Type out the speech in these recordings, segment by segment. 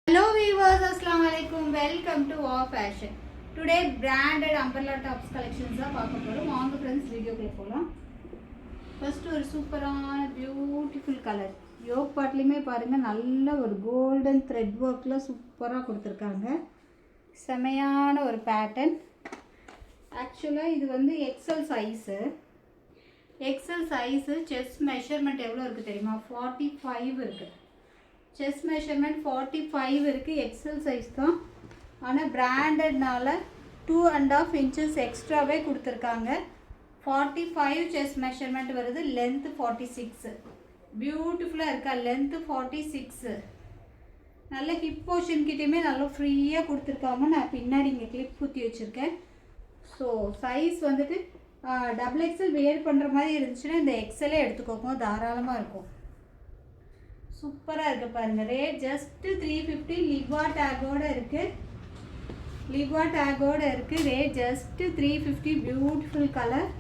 Hello viewers, Assalamu alaikum. Welcome to Wow Fashion. Today branded umbrella tops collections தான் பார்க்க போறோம். வாங்க friends வீடியோக்குள்ள போலாம். ஃபர்ஸ்ட் ஒரு சூப்பரான பியூட்டிஃபுல் கலர். யோக் பார்ட்லயுமே பாருங்க நல்ல ஒரு கோல்டன் த்ரெட் வர்க்ல சூப்பரா கொடுத்திருக்காங்க. செமையான ஒரு பேட்டர்ன். ஆக்சுவலா இது வந்து XL size. XL size chest measurement எவ்வளவு இருக்கு தெரியுமா? 45 இருக்கு. செஸ்ட் மெஷர்மெண்ட் 45 இருக்குது. எக்ஸல் சைஸ் தான். ஆனால் பிராண்டட்னால 2.5 இன்ச்சஸ் எக்ஸ்ட்ராவே கொடுத்துருக்காங்க. 45 செஸ்ட் மெஷர்மெண்ட் வருது. லென்த்து 46. பியூட்டிஃபுல்லாக இருக்கா? லென்த்து 46. நல்ல ஹிப் போர்ஷன் கிட்டேயுமே நல்லா ஃப்ரீயாக கொடுத்துருக்காங்க. நான் பின்னாடி இங்கே கிளிப் குத்தி வச்சுருக்கேன். ஸோ சைஸ் வந்துட்டு XXL வேர் பண்ணுற மாதிரி இருந்துச்சுன்னா இந்த எக்ஸலே எடுத்துக்கோங்க, தாராளமாக இருக்கும். சூப்பராக இருக்குது பாருங்கள். Rate just 350. லிவா டேகோடு இருக்குது. Rate just 350. Beautiful colour.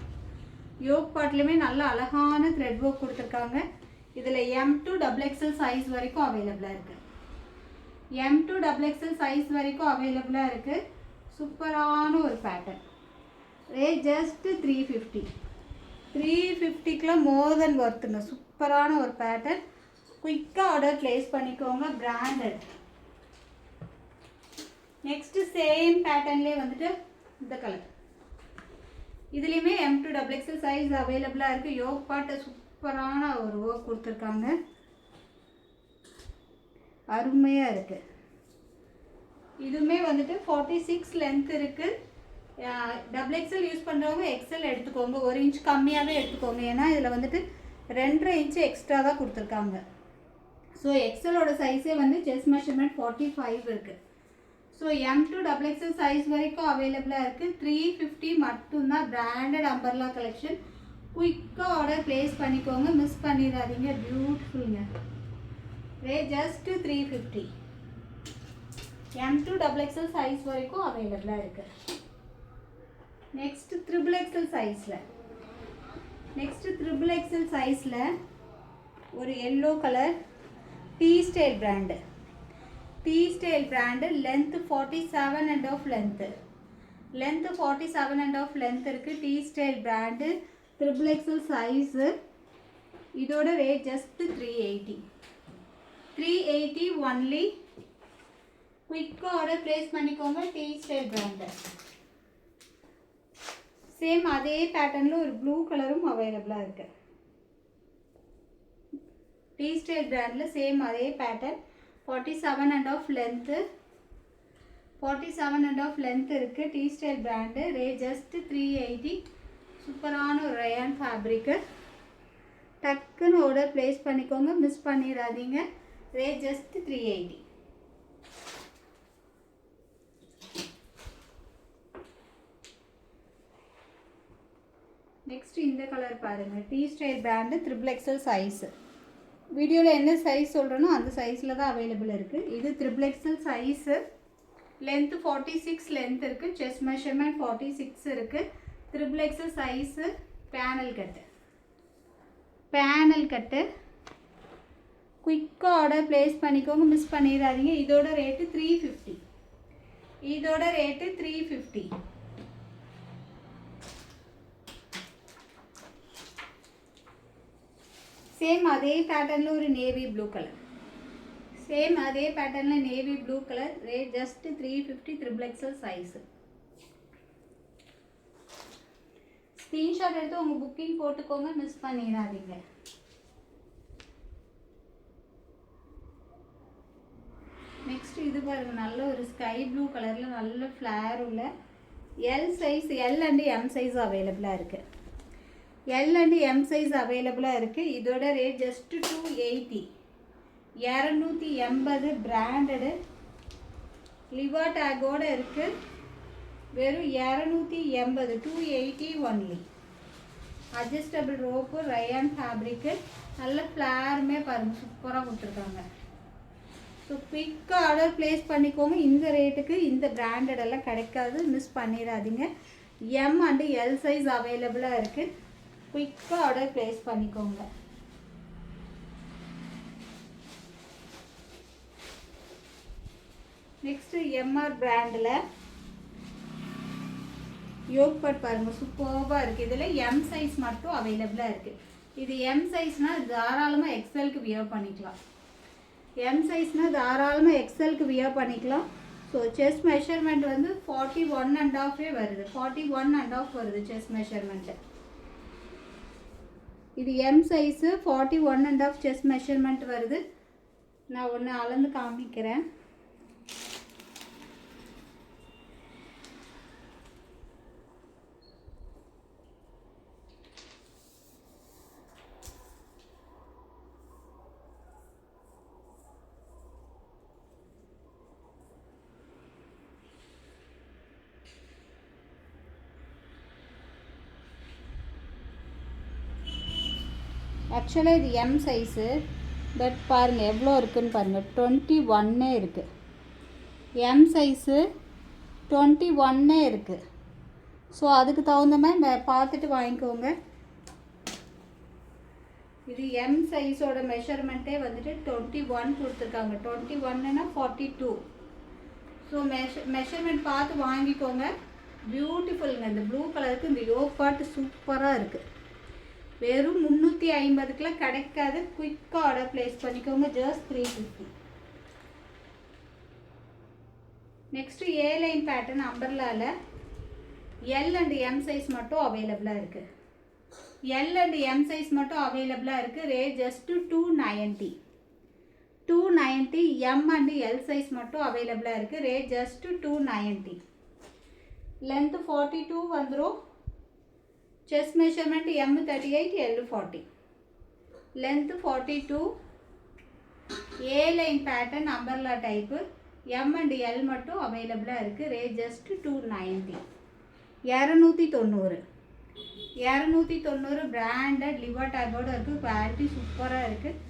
Yoke பார்ட்லேயுமே நல்ல அழகான த்ரெட் ஒர்க் கொடுத்துருக்காங்க. இதில் M to XXL சைஸ் வரைக்கும் அவைலபிளாக இருக்குது. இருக்குது. சூப்பரான ஒரு பேட்டர்ன். Rate just 350. 350க்குலாம் மோர் தென் ஒர்த்துங்க. சூப்பரான ஒரு பேட்டர்ன். குயிக்காக ஆர்டர் ப்ளேஸ் பண்ணிக்கோங்க. பிராண்டட். நெக்ஸ்ட்டு சேம் பேட்டர்ன்லேயே வந்துட்டு இந்த கலர். இதுலேயுமே M to XXL சைஸ் அவைலபிளாக இருக்குது. யோக் பாட்டை சூப்பரான ஒரு ஒர்க் கொடுத்துருக்காங்க. அருமையாக இருக்குது. இதுவுமே வந்துட்டு 46 லென்த் இருக்குது. XXL யூஸ் பண்ணுறவங்க எக்ஸல் எடுத்துக்கோங்க. 1 இன்ச் கம்மியாகவே எடுத்துக்கோங்க. ஏன்னா இதில் வந்துட்டு 2.5 இன்ச்சு எக்ஸ்ட்ரா தான் கொடுத்துருக்காங்க. ஸோ எக்ஸலோட சைஸே வந்து செஸ்ட் மெஷர்மெண்ட் 45 இருக்குது. So M to XXL size வரைக்கும் அவைலபிளாக இருக்குது. 350 மட்டும்தான். Branded umbrella collection. குயிக்காக ஆர்டர் ப்ளேஸ் பண்ணிக்கோங்க, மிஸ் பண்ணிடாதீங்க. பியூட்டிஃபுல்ங்க. Rate just 350. M to XXL size வரைக்கும் அவைலபிளாக இருக்குது. நெக்ஸ்ட் XXL சைஸில் ஒரு yellow colour T style brand. Length 47.5 length இருக்குது. T style brand. XXL size. இதோட ரேட் ஜஸ்ட் 380 ஒன்லி. குயிக்காக ஆர்டர் ப்ளேஸ் பண்ணிக்கோங்க. T style brand. சேம் அதே பேட்டர்னில் ஒரு ப்ளூ கலரும் அவைலபிளாக இருக்குது. டீ ஸ்டைல் பிராண்டில் சேம் அதே பேட்டர்ன். 47.5 லென்த் இருக்குது. T style brand. Rate just 380. சூப்பரான ஒரு ரயான் ஃபேப்ரிக்கு. டக்குன்னு ஆர்டர் ப்ளேஸ் பண்ணிக்கோங்க, மிஸ் பண்ணிடாதீங்க. Rate just 380. நெக்ஸ்ட் இந்த கலர் பாருங்கள். Tea style brand. XXL size. வீடியோவில் என்ன சைஸ் சொல்கிறேனோ அந்த சைஸில் தான் அவைலபிள் இருக்குது. இது XXL சைஸு. லென்த்து 46 லென்த் இருக்குது. செஸ்ட் மெஷர்மெண்ட் 46 இருக்குது. XXL size. பேனல் கட்டு. குயிக்காக ஆர்டர் ப்ளேஸ் பண்ணிக்கோங்க, மிஸ் பண்ணிடாதீங்க. இதோட ரேட்டு 350. சேம் அதே பேட்டர்னில் ஒரு navy blue colour. Rate just 350. XXL size. Screenshot எடுத்து உங்கள் புக்கிங் போட்டுக்கோங்க, மிஸ் பண்ணிடாதீங்க. நெக்ஸ்ட் இது பாருங்க. நல்ல ஒரு ஸ்கை ப்ளூ கலரில் நல்ல ஃப்ளேர் உள்ள L size. L and M size அவைலபிளாக இருக்குது. இதோட ரேட் ஜஸ்ட் 280. 280 பிராண்டடு. லிவா டேகோடு இருக்குது. வெறும் 280. 280 only. Adjustable rope. Rayon fabric. நல்ல ஃப்ளாருமே பாருங்கள் சூப்பராக கொடுத்துருக்காங்க. ஸோ குயிக்காக ஆர்டர் ப்ளேஸ் பண்ணிக்கோங்க. இந்த ரேட்டுக்கு இந்த பிராண்டடெல்லாம் கிடைக்காது, மிஸ் பண்ணிடாதீங்க. M and L சைஸ் அவைலபிளாக இருக்குது. குயிக்காக ஆர்டர் ப்ளேஸ் பண்ணிக்கோங்க. நெக்ஸ்ட்டு எம்ஆர் பிராண்டில் யோக் பட் பாருங்கள் சூப்பராக இருக்குது. இதில் எம் சைஸ் மட்டும் அவைலபிளாக இருக்குது. இது எம் சைஸ்னால் தாராளமாக எக்ஸ்எல்க்கு வியர் பண்ணிக்கலாம். எம் சைஸ்னால் தாராளமாக எக்ஸ்எல்க்கு வியர் பண்ணிக்கலாம். ஸோ செஸ்ட் மெஷர்மெண்ட் வந்து 41.5 வருது. 41.5 வருது செஸ்ட் மெஷர்மெண்ட்டு. இது எம் சைஸு 41.5 செஸ்ட் மெஷர்மெண்ட் வருது. நான் ஒன்று அளந்து காமிக்கிறேன். ஆக்சுவலாக இது எம் சைஸு. பட் பாருங்கள் எவ்வளோ இருக்குதுன்னு பாருங்கள், 21 இருக்குது. எம் சைஸு 21 இருக்குது. ஸோ அதுக்கு தகுந்த மாதிரி பார்த்துட்டு வாங்கிக்கோங்க. இது எம் சைஸோட மெஷர்மெண்ட்டே வந்துட்டு 21 கொடுத்துருக்காங்க. 21னா 42. ஸோ மெஷர்மெண்ட் பார்த்து வாங்கிக்கோங்க. பியூட்டிஃபுல்லுங்க. இந்த ப்ளூ கலருக்கு இந்த யோக் பார்ட் சூப்பராக இருக்குது. வெறும் 350 கிடைக்காது. குயிக்காக ஆர்டர் ப்ளேஸ் பண்ணிக்கோங்க. Just 350. Next A line pattern அம்பர்லாவில் எல் அண்ட் எம் சைஸ் மட்டும் அவைலபிளாக இருக்குது. எல் அண்ட் எம் சைஸ் மட்டும் அவைலபிளாக இருக்குது. Rate just 290. 290. M and L size மட்டும் அவைலபிளாக இருக்குது. Rate just 290. லென்த்து 42 வந்துடும். Chest measurement M 38, L 40. Length 42. A line pattern umbrella type. M and L மட்டும் அவைலபிளாக இருக்குது. Rate just 290. 290. 290 பிராண்டட் லிவர் டேக்கோடு இருக்குது. குவாலிட்டி சூப்பராக இருக்குது.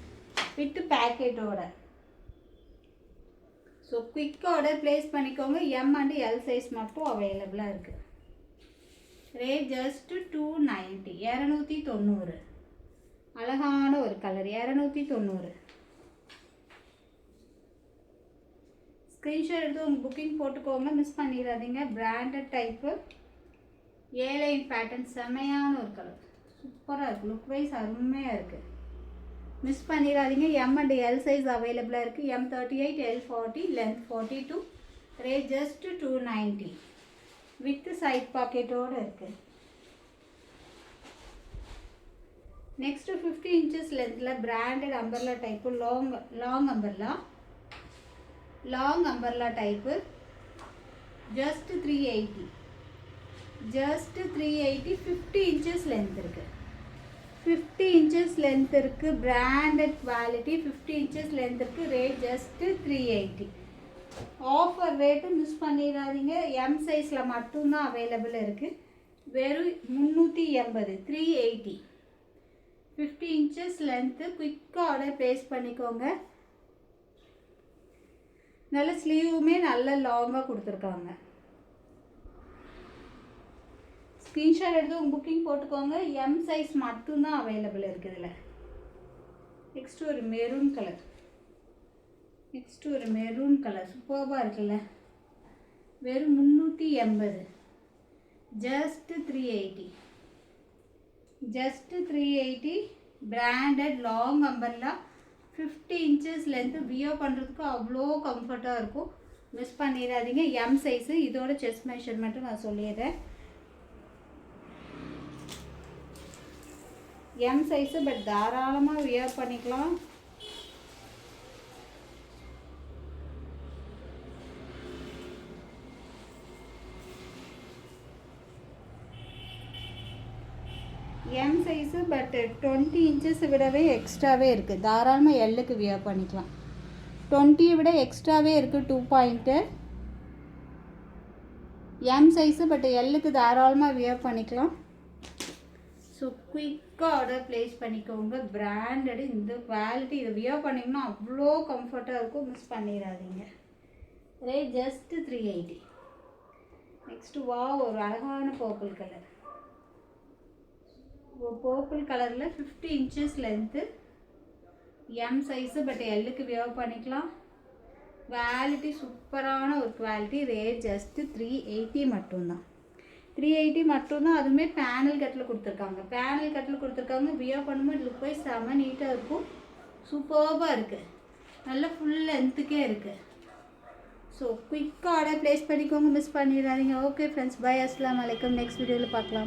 வித்து பேக்கெட்டோட. ஸோ குயிக்காக ஆர்டர் ப்ளேஸ் பண்ணிக்கோங்க. எம் அண்ட் எல் சைஸ் மட்டும் அவைலபிளாக இருக்குது. Rate just 290. 290. அழகான ஒரு கலர். 290. ஸ்க்ரீன்ஷாட் எடுத்து உங்கள் புக்கிங் போட்டுக்கோங்க. மிஸ் பண்ணிடாதீங்க. பிராண்டட் டைப்பு ஏ லைன் பேட்டர்ன் செமையான ஒரு கலர். சூப்பராக இருக்குது. லுக் வைஸ் அருமையாக இருக்குது. மிஸ் பண்ணிடாதீங்க. எம் அண்ட் எல் சைஸ் அவைலபிளாக இருக்குது. M 38, L 40, length 42. Rate just 290. With side பாக்கெட்டோடு இருக்குது. நெக்ஸ்ட்டு 50 inches லென்த்தில் branded umbrella type. Long umbrella type. Just 380. Just 380. 50 inches length இருக்குது. 50 inches லென்த் இருக்குது. Branded quality. 50 inches லென்த் இருக்குது. Rate just 380. Offer rate miss பண்ணிடாதீங்க. M சைஸில் மட்டும்தான் available இருக்குது. வெறும் 380. 380. 50 inches லென்த்து. குயிக்காக ஆர்டர் ப்ளேஸ் பண்ணிக்கோங்க. நல்ல ஸ்லீவுமே நல்ல லாங்காக கொடுத்துருக்காங்க. ஸ்க்ரீன்ஷாட் எடுத்து உங்கள் புக்கிங் போட்டுக்கோங்க. எம் சைஸ் மட்டும்தான் அவைலபிள் இருக்குது இதில். நெக்ஸ்ட்டு ஒரு மெரூன் கலர். சூப்பராக இருக்குல்ல. வெறும் 380. Just 380. Just 380. Branded long umbrella. 50 inches length. Wear பண்ணுறதுக்கு அவ்வளோ கம்ஃபர்ட்டாக இருக்கும். மிஸ் பண்ணிடாதீங்க. M size. இதோட செஸ்ட் மெஷர்மெண்ட்டும் நான் சொல்லிடுறேன். M size. பட் தாராளமாக வியர் பண்ணிக்கலாம். M size. பட் 20 inches விடவே எக்ஸ்ட்ராவே இருக்குது. தாராளமாக எல்லுக்கு வியர் பண்ணிக்கலாம். 20 விட எக்ஸ்ட்ராவே இருக்குது. 2 பாயிண்ட்டு. M size. பட் எல்லுக்கு தாராளமாக வியர் பண்ணிக்கலாம். ஸோ குயிக்காக ஆர்டர் ப்ளேஸ் பண்ணிக்கோங்க. பிராண்டடு. இந்த குவாலிட்டி இதை வியர் பண்ணிங்கன்னா அவ்வளோ கம்ஃபர்ட்டாக இருக்கும். மிஸ் பண்ணிடாதீங்க. Rate just 380. நெக்ஸ்ட்டு ஒரு அழகான பர்பிள் கலர். பர்பிள் கலரில் 50 inches length. M size. But எல்லுக்கு வியர் பண்ணிக்கலாம். குவாலிட்டி சூப்பரான ஒரு குவாலிட்டி. ரேட் ஜஸ்ட்டு 380 மட்டும்தான். 380 மட்டும்தான். அதுவுமே பேனல் கட்டில் கொடுத்துருக்காங்க. பேனல் கட்டில் கொடுத்துருக்காங்க. வியர் பண்ணும்போது லுக் வைஸ் செம்ம நீட்டாக இருக்கும். சூப்பர்பாக இருக்குது. நல்லா ஃபுல் லென்த்துக்கே இருக்குது. ஸோ குயிக்காக ஆர்டர் ப்ளேஸ் பண்ணிக்கோங்க, மிஸ் பண்ணிடாதீங்க. ஓகே ஃப்ரெண்ட்ஸ், பை, அஸ்ஸலாமு அலைக்கும். நெக்ஸ்ட் வீடியோவில் பார்க்கலாம்.